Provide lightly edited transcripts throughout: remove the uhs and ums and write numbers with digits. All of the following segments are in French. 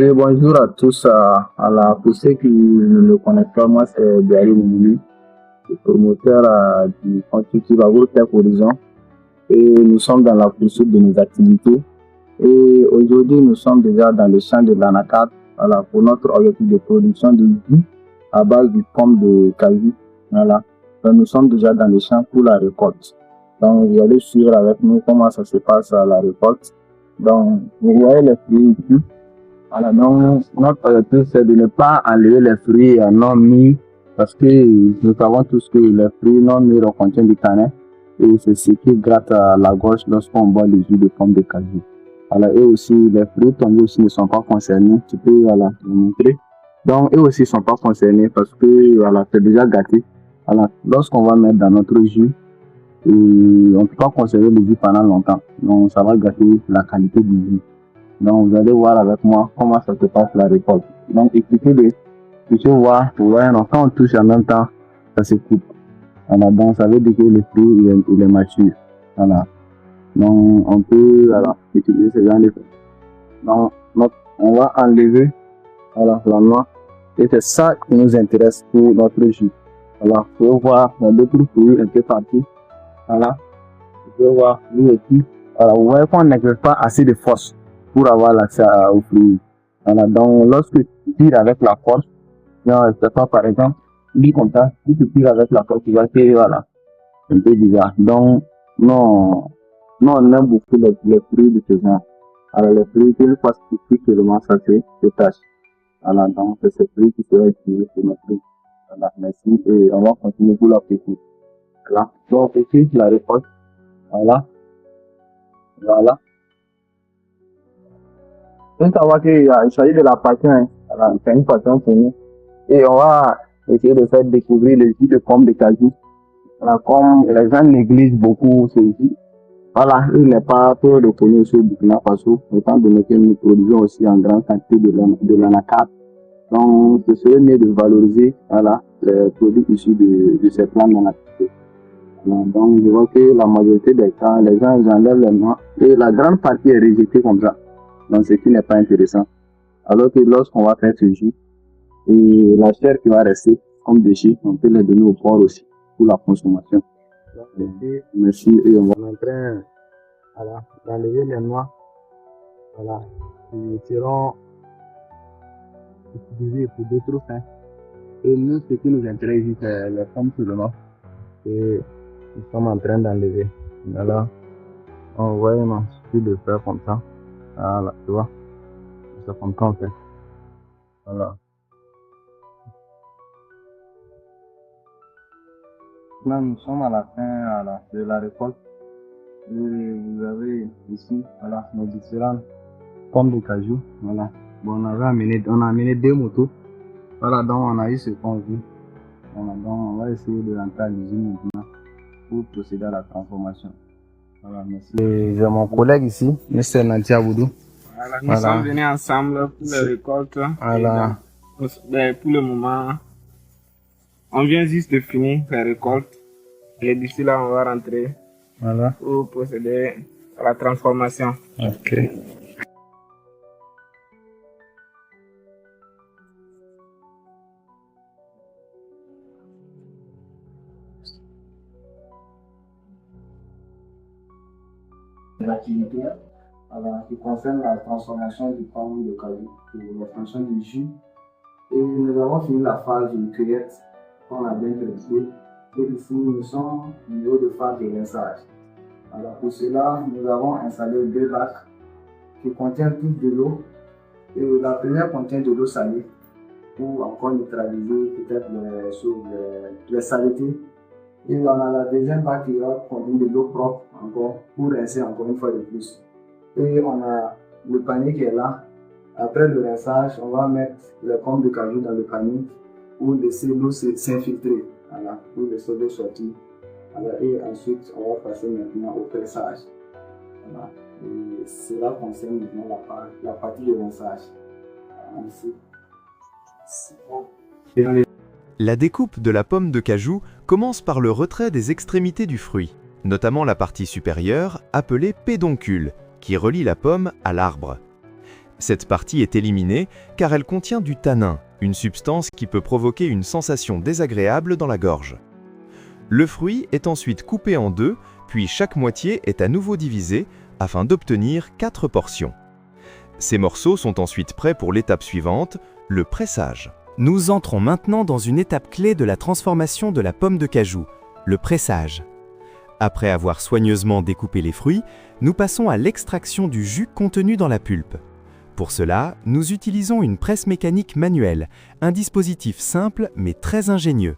Et bonjour à tous. Pour ceux qui ne me connaissent pas, moi c'est Bialy Mouli, le promoteur du compte YouTube AgroTech Horizon. Et nous sommes dans la poursuite de nos activités. Et aujourd'hui, nous sommes déjà dans le champ de l'anacarde pour notre objectif de production de jus à base du pomme de cajou. Voilà. Donc, nous sommes déjà dans le champ pour la récolte. Donc, vous allez suivre avec nous comment ça se passe à la récolte. Donc, vous voyez les fruits ici. Voilà, donc notre objectif c'est de ne pas enlever les fruits non mûrs parce que nous savons tous que les fruits non mûrs contiennent du tanin et c'est ce qui gratte à la gorge lorsqu'on boit le jus de pomme de cajou. Voilà, et aussi les fruits tombés aussi ne sont pas concernés, tu peux voilà, le montrer. Donc eux aussi ne sont pas concernés parce que voilà, c'est déjà gâté. Voilà, lorsqu'on va mettre dans notre jus, on ne peut pas conserver le jus pendant longtemps, donc ça va gâter la qualité du jus. Donc, vous allez voir avec moi comment ça se passe la récolte. Donc, il suffit de voir, vous voyez, quand on touche en même temps, ça se coupe. Voilà, donc ça veut dire que le fruit il est mature. Voilà. Donc, on peut voilà, utiliser ce genre de fruits. Donc, on va enlever voilà, la noix. Et c'est ça qui nous intéresse pour notre jus. Voilà, vous pouvez voir les d'autres fruits un peu partout. Voilà, vous pouvez voir nous ici. Voilà, vous voyez qu'on n'exerce pas assez de force pour avoir l'accès aux fruits. Voilà, donc lorsque tu tires avec la force, c'est pas par exemple, dit comme ça, si tu tires avec la force, tu vas tirer, voilà, c'est un peu bizarre. Donc, non, on aime beaucoup les fruits de ce genre. Alors, les fruits, une fois seulement ça se tâche. Voilà, donc c'est ces fruits qui seraient utilisés pour notre fruits. Voilà, merci, et on va continuer pour l'appétit. Voilà, donc ici, la récolte, voilà, voilà. Il faut savoir qu'il s'agit de la passion, hein. Voilà, c'est une passion pour nous. Et on va essayer de faire découvrir le jus de pomme de cajou. Voilà, comme les gens négligent beaucoup ce jus. Voilà, il n'est pas trop reconnu aussi au Burkina Faso, étant donné que nous produisons aussi en grande quantité de l'anacarde. Donc, ce serait mieux de valoriser voilà, les produits issus de ces plantes d'anacarde. Donc, je vois que la majorité des cas, les gens ils enlèvent les noix et la grande partie est rejetée comme ça. Donc, ce qui n'est pas intéressant. Alors que lorsqu'on va faire ce jus, et la chair qui va rester comme déchet, on peut les donner au porc aussi pour la consommation. Merci. Et on va en train voilà, d'enlever les noix voilà, qui seront utilisées pour d'autres fins. Et nous, ce qui nous intéresse ici, c'est les pommes seulement. Et nous sommes en train d'enlever. Voilà. On voit, il suffit de faire comme ça. Voilà, tu vois. C'est comme ça on fait. Voilà. Là, nous sommes à la fin voilà, de la récolte. Et vous avez ici voilà, nos différentes pommes de cajou. Voilà. Bon, on a amené 2 motos. Voilà, donc on a eu ce qu'on veut. Voilà, donc on va essayer de rentrer à l'usine maintenant pour procéder à la transformation. Voilà, merci. Et j'ai mon collègue ici, M. Nantia Boudou. Voilà, nous sommes venus ensemble pour les récoltes. Voilà. Pour le moment, on vient juste de finir les récoltes. Et d'ici là, on va rentrer Voilà. pour procéder à la transformation. Ok. L'activité qui concerne la transformation du pomme de cajou pour l'obtention du jus. Et nous avons fini la phase de cueillette qu'on a bien précisé. Et ici, nous sommes au niveau de phase de rinçage. Alors pour cela, nous avons installé 2 bacs qui contiennent tous de l'eau. Et la première contient de l'eau salée pour encore neutraliser peut-être les saletés. Et on a la deuxième bac qui contient de l'eau propre encore pour rincer encore une fois de plus. Et on a le panier qui est là. Après le rinçage, on va mettre les pommes de cajou dans le panier pour laisser l'eau s'infiltrer, voilà, pour laisser l'eau sortir. Voilà, et ensuite, on va passer maintenant au pressage. Voilà. Et cela concerne maintenant la partie de rinçage. Voilà, La découpe de la pomme de cajou commence par le retrait des extrémités du fruit, notamment la partie supérieure appelée pédoncule, qui relie la pomme à l'arbre. Cette partie est éliminée car elle contient du tanin, une substance qui peut provoquer une sensation désagréable dans la gorge. Le fruit est ensuite coupé en deux, puis chaque moitié est à nouveau divisée afin d'obtenir 4 portions. Ces morceaux sont ensuite prêts pour l'étape suivante, le pressage. Nous entrons maintenant dans une étape clé de la transformation de la pomme de cajou, le pressage. Après avoir soigneusement découpé les fruits, nous passons à l'extraction du jus contenu dans la pulpe. Pour cela, nous utilisons une presse mécanique manuelle, un dispositif simple mais très ingénieux.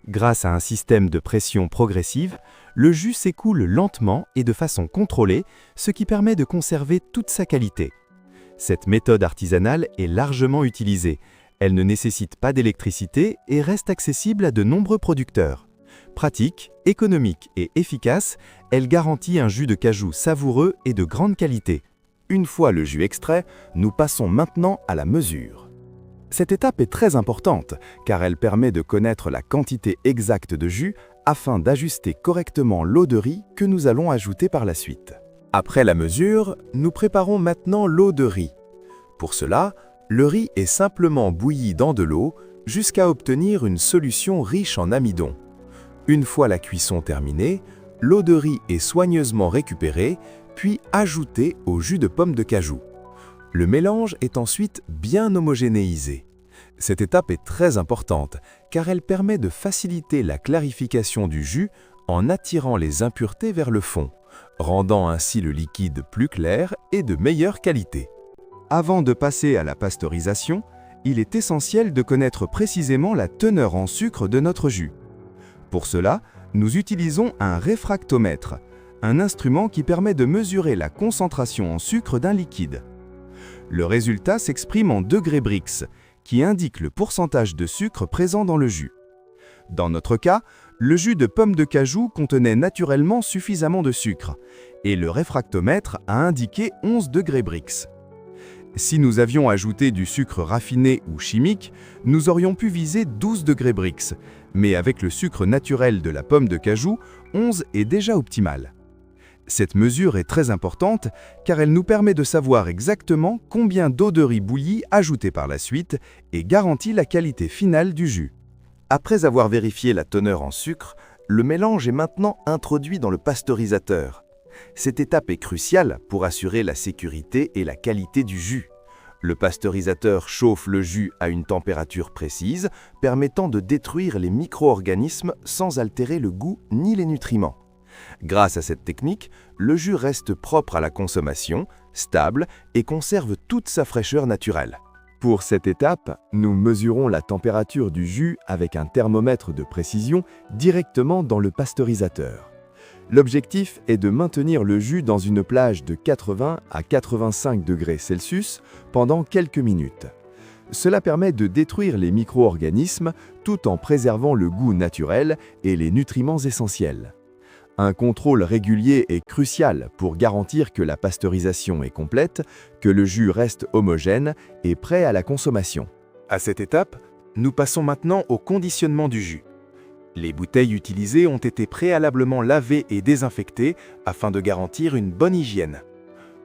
Grâce à un système de pression progressive, le jus s'écoule lentement et de façon contrôlée, ce qui permet de conserver toute sa qualité. Cette méthode artisanale est largement utilisée. Elle ne nécessite pas d'électricité et reste accessible à de nombreux producteurs. Pratique, économique et efficace, elle garantit un jus de cajou savoureux et de grande qualité. Une fois le jus extrait, nous passons maintenant à la mesure. Cette étape est très importante car elle permet de connaître la quantité exacte de jus afin d'ajuster correctement l'eau de riz que nous allons ajouter par la suite. Après la mesure, nous préparons maintenant l'eau de riz. Pour cela, le riz est simplement bouilli dans de l'eau jusqu'à obtenir une solution riche en amidon. Une fois la cuisson terminée, l'eau de riz est soigneusement récupérée, puis ajoutée au jus de pomme de cajou. Le mélange est ensuite bien homogénéisé. Cette étape est très importante car elle permet de faciliter la clarification du jus en attirant les impuretés vers le fond, rendant ainsi le liquide plus clair et de meilleure qualité. Avant de passer à la pasteurisation, il est essentiel de connaître précisément la teneur en sucre de notre jus. Pour cela, nous utilisons un réfractomètre, un instrument qui permet de mesurer la concentration en sucre d'un liquide. Le résultat s'exprime en degrés Brix, qui indique le pourcentage de sucre présent dans le jus. Dans notre cas, le jus de pomme de cajou contenait naturellement suffisamment de sucre, et le réfractomètre a indiqué 11 degrés Brix. Si nous avions ajouté du sucre raffiné ou chimique, nous aurions pu viser 12 degrés Brix, mais avec le sucre naturel de la pomme de cajou, 11 est déjà optimal. Cette mesure est très importante car elle nous permet de savoir exactement combien d'eau de riz bouillie ajouter par la suite et garantit la qualité finale du jus. Après avoir vérifié la teneur en sucre, le mélange est maintenant introduit dans le pasteurisateur. Cette étape est cruciale pour assurer la sécurité et la qualité du jus. Le pasteurisateur chauffe le jus à une température précise, permettant de détruire les micro-organismes sans altérer le goût ni les nutriments. Grâce à cette technique, le jus reste propre à la consommation, stable et conserve toute sa fraîcheur naturelle. Pour cette étape, nous mesurons la température du jus avec un thermomètre de précision directement dans le pasteurisateur. L'objectif est de maintenir le jus dans une plage de 80 à 85 degrés Celsius pendant quelques minutes. Cela permet de détruire les micro-organismes tout en préservant le goût naturel et les nutriments essentiels. Un contrôle régulier est crucial pour garantir que la pasteurisation est complète, que le jus reste homogène et prêt à la consommation. À cette étape, nous passons maintenant au conditionnement du jus. Les bouteilles utilisées ont été préalablement lavées et désinfectées afin de garantir une bonne hygiène.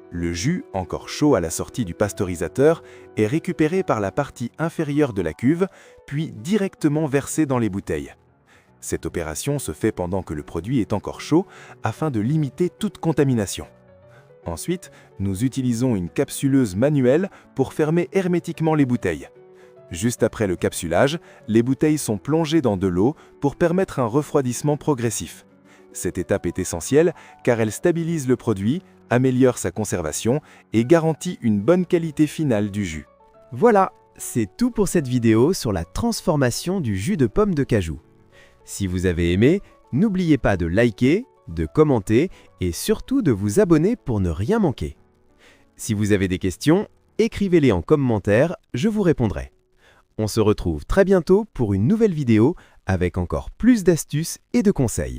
Le jus, encore chaud à la sortie du pasteurisateur, est récupéré par la partie inférieure de la cuve, puis directement versé dans les bouteilles. Cette opération se fait pendant que le produit est encore chaud afin de limiter toute contamination. Ensuite, nous utilisons une capsuleuse manuelle pour fermer hermétiquement les bouteilles. Juste après le capsulage, les bouteilles sont plongées dans de l'eau pour permettre un refroidissement progressif. Cette étape est essentielle car elle stabilise le produit, améliore sa conservation et garantit une bonne qualité finale du jus. Voilà, c'est tout pour cette vidéo sur la transformation du jus de pomme de cajou. Si vous avez aimé, n'oubliez pas de liker, de commenter et surtout de vous abonner pour ne rien manquer. Si vous avez des questions, écrivez-les en commentaire, je vous répondrai. On se retrouve très bientôt pour une nouvelle vidéo avec encore plus d'astuces et de conseils.